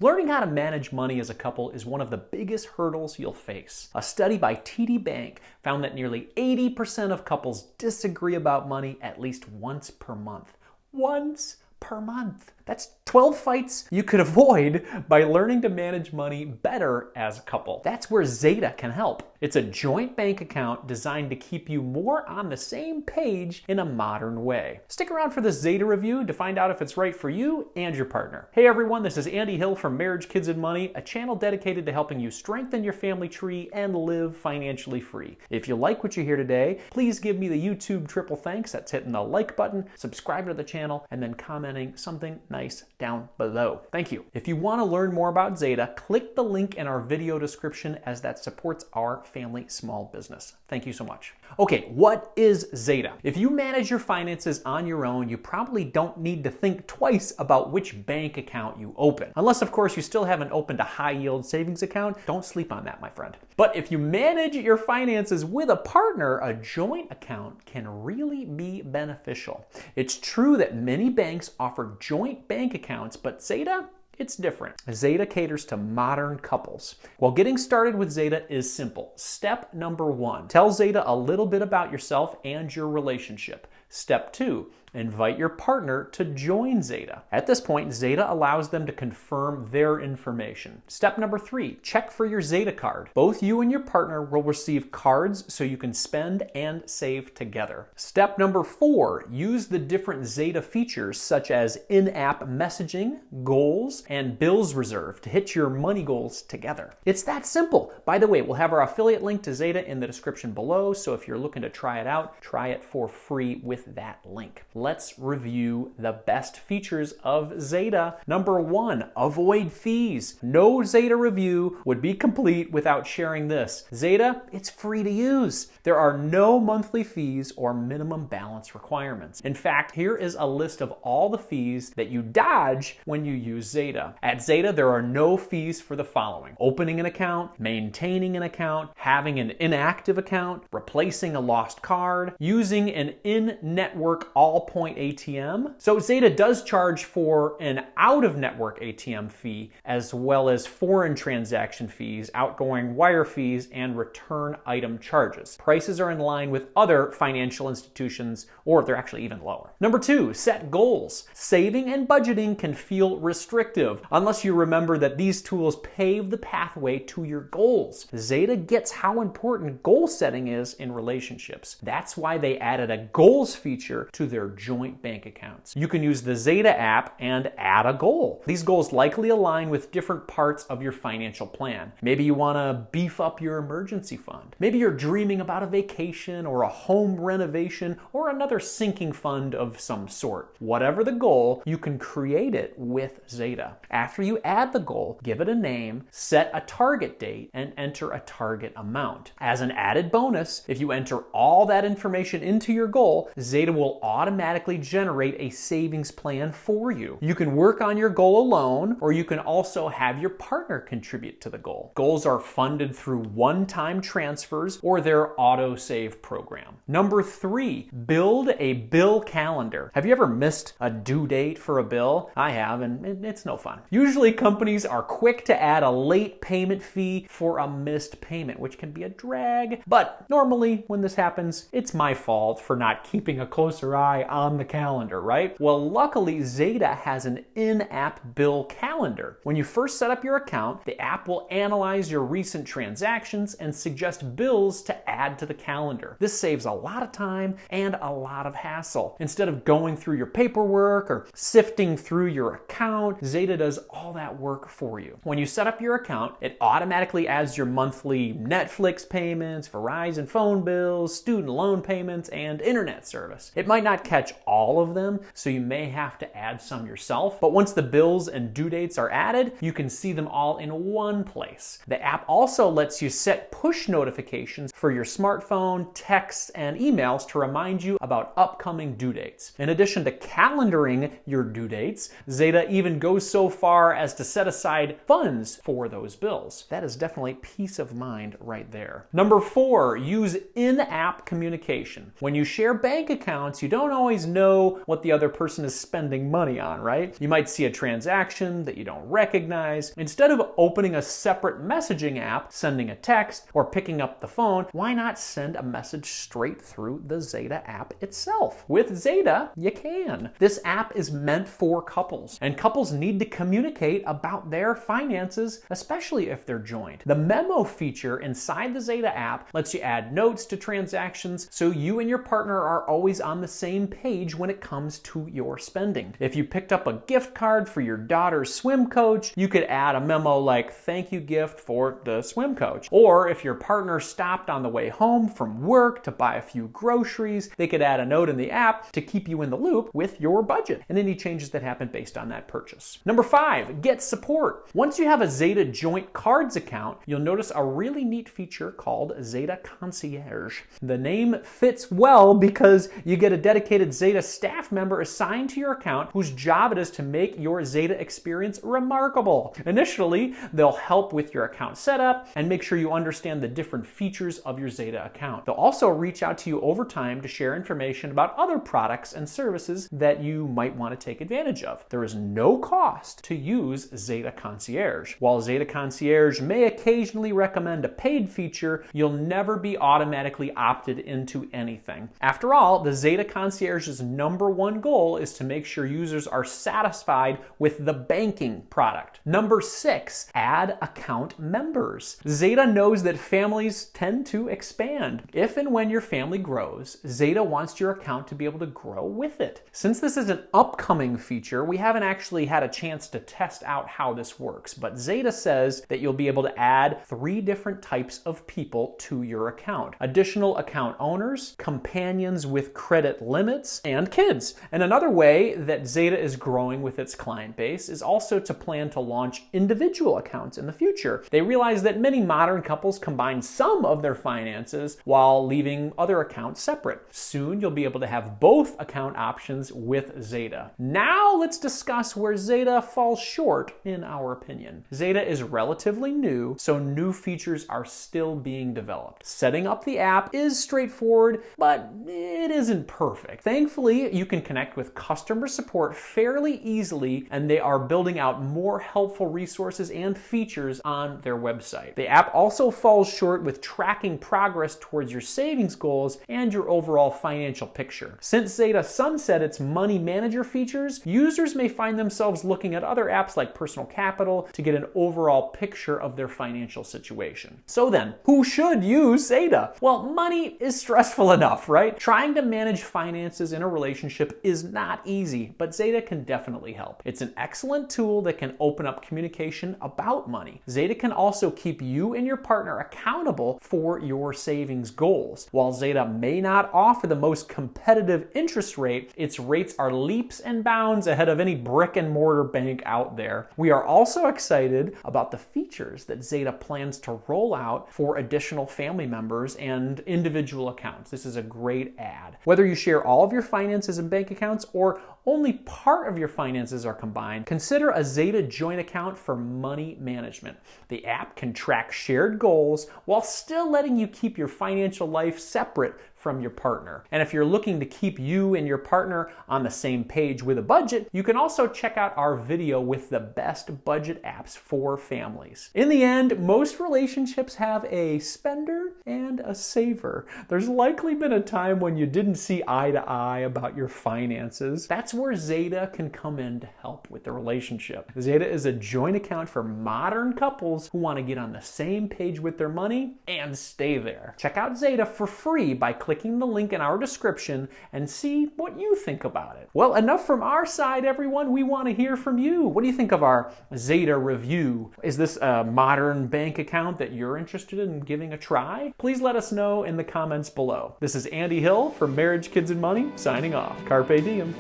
Learning how to manage money as a couple is one of the biggest hurdles you'll face. A study by TD Bank found that nearly 80% of couples disagree about money at least once per month. Once per month. That's 12 fights you could avoid by learning to manage money better as a couple. That's where Zeta can help. It's a joint bank account designed to keep you more on the same page in a modern way. Stick around for this Zeta review to find out if it's right for you and your partner. Hey everyone, this is Andy Hill from Marriage, Kids, and Money, a channel dedicated to helping you strengthen your family tree and live financially free. If you like what you hear today, please give me the YouTube triple thanks. That's hitting the like button, subscribing to the channel, and then commenting something nice down below. Thank you. If you want to learn more about Zeta, click the link in our video description as that supports our family small business. Thank you so much. Okay, what is Zeta? If you manage your finances on your own, you probably don't need to think twice about which bank account you open. Unless, of course, you still haven't opened a high-yield savings account. Don't sleep on that, my friend. But if you manage your finances with a partner, a joint account can really be beneficial. It's true that many banks offer joint bank accounts, but Zeta, it's different. Zeta caters to modern couples. Well, getting started with Zeta is simple. Step number 1, tell Zeta a little bit about yourself and your relationship. Step 2, invite your partner to join Zeta. At this point, Zeta allows them to confirm their information. Step number 3, check for your Zeta card. Both you and your partner will receive cards so you can spend and save together. Step number 4, use the different Zeta features such as in-app messaging, goals, and bills reserve to hit your money goals together. It's that simple. By the way, we'll have our affiliate link to Zeta in the description below, so if you're looking to try it out, try it for free with that link. Let's review the best features of Zeta. Number 1, avoid fees. No Zeta review would be complete without sharing this. Zeta, it's free to use. There are no monthly fees or minimum balance requirements. In fact, here is a list of all the fees that you dodge when you use Zeta. At Zeta, there are no fees for the following: opening an account, maintaining an account, having an inactive account, replacing a lost card, using an in-network all-point ATM. So Zeta does charge for an out-of-network ATM fee, as well as foreign transaction fees, outgoing wire fees, and return item charges. Prices are in line with other financial institutions, or they're actually even lower. Number 2, set goals. Saving and budgeting can feel restrictive unless you remember that these tools pave the pathway to your goals. Zeta gets how important goal setting is in relationships. That's why they added a goals feature to their joint bank accounts. You can use the Zeta app and add a goal. These goals likely align with different parts of your financial plan. Maybe you want to beef up your emergency fund. Maybe you're dreaming about a vacation or a home renovation or another sinking fund of some sort. Whatever the goal, you can create it with Zeta. After you add the goal, give it a name, set a target date, and enter a target amount. As an added bonus, if you enter all that information into your goal, Zeta will automatically generate a savings plan for you. You can work on your goal alone, or you can also have your partner contribute to the goal. Goals are funded through one-time transfers or their auto-save program. Number 3, build a bill calendar. Have you ever missed a due date for a bill? I have, and it's no fun. Usually companies are quick to add a late payment fee for a missed payment, which can be a drag. But normally when this happens, it's my fault for not keeping a closer eye on the calendar, right? Well, luckily Zeta has an in-app bill calendar. When you first set up your account, the app will analyze your recent transactions and suggest bills to add to the calendar. This saves a lot of time and a lot of hassle. Instead of going through your paperwork or sifting through your account, Zeta does all that work for you. When you set up your account, it automatically adds your monthly Netflix payments, Verizon phone bills, student loan payments, and internet service. It might not catch all of them, so you may have to add some yourself, but once the bills and due dates are added, you can see them all in one place. The app also lets you set push notifications for your smartphone, texts, and emails to remind you about upcoming due dates. In addition to calendaring your due dates, Zeta even goes so far as to set aside funds for those bills. That is definitely peace of mind right there. Number 4, use in-app communication. When you share bank accounts, you don't always always know what the other person is spending money on, right? You might see a transaction that you don't recognize. Instead of opening a separate messaging app, sending a text, or picking up the phone, why not send a message straight through the Zeta app itself? With Zeta, you can. This app is meant for couples, and couples need to communicate about their finances, especially if they're joined. The memo feature inside the Zeta app lets you add notes to transactions so you and your partner are always on the same page when it comes to your spending. If you picked up a gift card for your daughter's swim coach, you could add a memo like, "Thank you gift for the swim coach." Or if your partner stopped on the way home from work to buy a few groceries, they could add a note in the app to keep you in the loop with your budget and any changes that happen based on that purchase. Number 5, get support. Once you have a Zeta joint cards account, you'll notice a really neat feature called Zeta Concierge. The name fits well because you get a dedicated Zeta staff member assigned to your account whose job it is to make your Zeta experience remarkable. Initially, they'll help with your account setup and make sure you understand the different features of your Zeta account. They'll also reach out to you over time to share information about other products and services that you might want to take advantage of. There is no cost to use Zeta Concierge. While Zeta Concierge may occasionally recommend a paid feature, you'll never be automatically opted into anything. After all, the Zeta Concierge's number one goal is to make sure users are satisfied with the banking product. Number 6, add account members. Zeta knows that families tend to expand. If and when your family grows, Zeta wants your account to be able to grow with it. Since this is an upcoming feature, we haven't actually had a chance to test out how this works, but Zeta says that you'll be able to add 3 different types of people to your account: additional account owners, companions with credit limits, and kids. And another way that Zeta is growing with its client base is also to plan to launch individual accounts in the future. They realize that many modern couples combine some of their finances while leaving other accounts separate. Soon you'll be able to have both account options with Zeta. Now let's discuss where Zeta falls short in our opinion. Zeta is relatively new, so new features are still being developed. Setting up the app is straightforward, but it isn't perfect. Thankfully, you can connect with customer support fairly easily, and they are building out more helpful resources and features on their website. The app also falls short with tracking progress towards your savings goals and your overall financial picture. Since Zeta sunset its money manager features, users may find themselves looking at other apps like Personal Capital to get an overall picture of their financial situation. So then, who should use Zeta? Well, money is stressful enough, right? Trying to manage finances in a relationship is not easy, but Zeta can definitely help. It's an excellent tool that can open up communication about money. Zeta can also keep you and your partner accountable for your savings goals. While Zeta may not offer the most competitive interest rate, its rates are leaps and bounds ahead of any brick and mortar bank out there. We are also excited about the features that Zeta plans to roll out for additional family members and individual accounts. This is a great add. Whether you share all of your finances and bank accounts or only part of your finances are combined, consider a Zeta joint account for money management. The app can track shared goals while still letting you keep your financial life separate from your partner. And if you're looking to keep you and your partner on the same page with a budget, you can also check out our video with the best budget apps for families. In the end, most relationships have a spender and a saver. There's likely been a time when you didn't see eye to eye about your finances. That's where Zeta can come in to help with the relationship. Zeta is a joint account for modern couples who want to get on the same page with their money and stay there. Check out Zeta for free by clicking the link in our description and see what you think about it. Well, enough from our side, everyone. We want to hear from you. What do you think of our Zeta review? Is this a modern bank account that you're interested in giving a try? Please let us know in the comments below. This is Andy Hill from Marriage, Kids, and Money, signing off. Carpe diem.